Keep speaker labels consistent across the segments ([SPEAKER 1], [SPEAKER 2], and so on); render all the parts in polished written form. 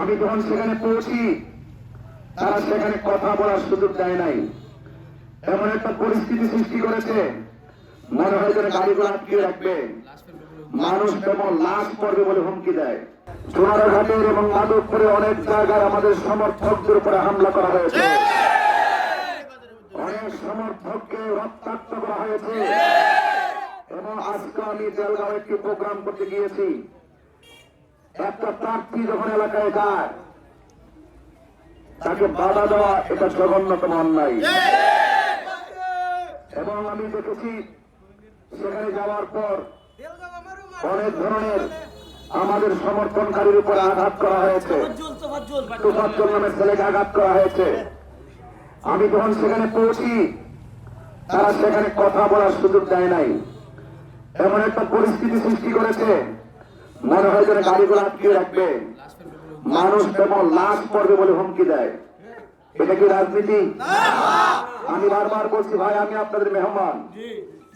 [SPEAKER 1] আমি যখন সেখানে পৌঁছি তারা সেখানে কথা বলার সুযোগ দেয় নাই। এমন একটা পরিস্থিতি সৃষ্টি করেছে, মনে হয় যেন গাড়িগুলো আটকে রাখবে, মানুষ যেমন লাশ পড়বে বলে হুমকি দেয়। সোনারঘাটের এবং মাধবপুরে অনেক জায়গায় আমাদের সমর্থকদের উপরে হামলা করা হয়েছে, অনেক সমর্থককে রক্তাক্ত করা হয়েছে। এবং আজকে আমি জেলগাঁও একটি প্রোগ্রাম করতে গিয়েছি, একটা প্রার্থী যখন এলাকায় যায় তাকে বাধা দেওয়া এটা জঘন্যতম অন্যায়। এবং আমি দেখেছি সেখানে যাওয়ার পর অনেক ধরনের আমাদের সমর্থনকারীর উপরে আঘাত করা হয়েছে, তোফাজ্জল নামের ছেলেকে আঘাত করা হয়েছে। আমি যখন সেখানে পৌঁছি তারা সেখানে কথা বলার সুযোগ দেয় নাই। এমন একটা পরিস্থিতি সৃষ্টি করেছে, মনে হয় যেন গাড়িগুলো আটকে রাখবে, মানুষ যেমন লাশ পড়বে বলে হুমকি দেয়। এটা কি রাজনীতি? আমি বারবার বলছি, ভাই আমি আপনাদের মেহমান,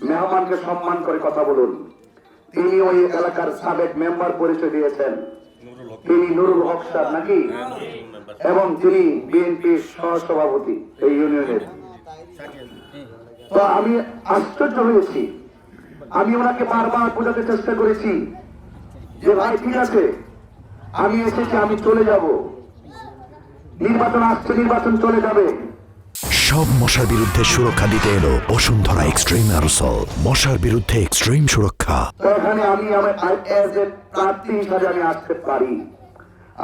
[SPEAKER 1] মেহমানকে সম্মান করে কথা বলুন। তিনি ওই এলাকার সাবেক মেম্বার পরিচয় দিয়েছেন, তিনি নুরুল হক সাহেব নাকি, এবং তিনি বিএনপির সহসভাপতি এই ইউনিয়নের। তো আমি আশ্চর্য হয়েছি, আমি ওনাকে বারবার বোঝাতে চেষ্টা করেছি যে ভাই ঠিক আছে, আমি এসেছি, আমি চলে যাব, নির্বাচন আসছে, নির্বাচন চলে যাবে।
[SPEAKER 2] সব মশার বিরুদ্ধে সুরক্ষা দিতে এলো বসুন্ধরা এক্সট্রিম অ্যারোসল, মশার বিরুদ্ধে এক্সট্রিম সুরক্ষা।
[SPEAKER 1] তো এখানে আমি আমার প্রার্থী হিসাবে আমি আসতে পারি।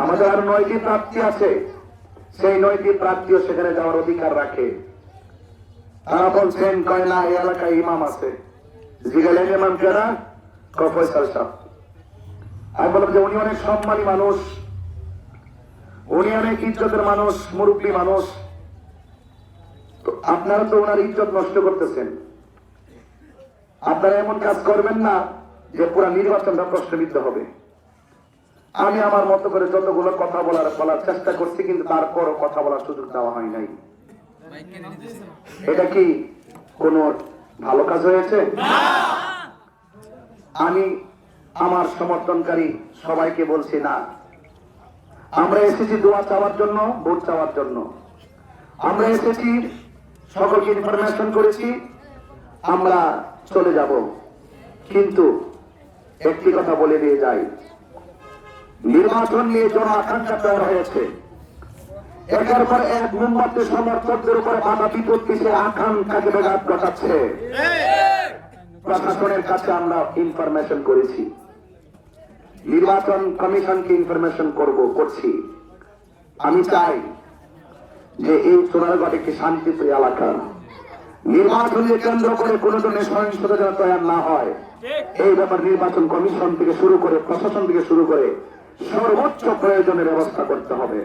[SPEAKER 1] আমাদের আরো 9টি প্রার্থী আছে, সেই 9টি প্রার্থীও সেখানে যাওয়ার অধিকার রাখে। তারা বলছেন কয় না এই এলাকায় ইমাম আছে, জিগালেন ইমাম কেনা ফয়সাল সাহেব। আমি বললাম যে উনি অনেক সম্মানী মানুষ, উনি অনেক ইজ্জতের মানুষ, মুরব্বী মানুষ, তো আপনারা তো ওনার ইজ্জত নষ্ট করতেছেন। আপনারা এমন কাজ করবেন না যে পুরো নির্বাচনটা প্রশ্নবিদ্ধ হবে। আমি আমার মতো করে যতগুলো কথা বলার চেষ্টা করছি, কিন্তু তারপরও কথা বলার সুযোগ দেওয়া হয় নাই। এটা কি কোন ভালো কাজ হয়েছে? আমি আমার সমর্থনকারী সবাইকে বলছি না, আমরা এসেছি দোয়া চাওয়ার জন্য, ভোট চাওয়ার জন্য। আমরা এসেছি, সকলকে ইনফরমেশন করেছি, আমরা চলে যাব। কিন্তু একটি কথা বলে দিয়ে যাই, নির্বাচন নিয়ে জন আকাঙ্ক্ষা তৈরি হয়েছে। একের পর এক মোমবাতি সমর্থকদের উপরে বাধা বিপত্তি সে আকাঙ্ক্ষাকে ব্যাঘাত ঘটাচ্ছে। প্রশাসনের কাছে আমরা ইনফরমেশন করেছি, নির্বাচন কমিশনকে ইনফরমেশন করছি। আমি চাই যে এই সোনারগড় একটি শান্তিপ্রিয় এলাকা, নির্বাচনকে কেন্দ্র করে কোন ধরনের সহিংসতা যেন তৈরি না হয়, এই ব্যাপার নির্বাচন কমিশন থেকে শুরু করে, প্রশাসন থেকে শুরু করে সর্বোচ্চ প্রয়োজনের ব্যবস্থা করতে হবে।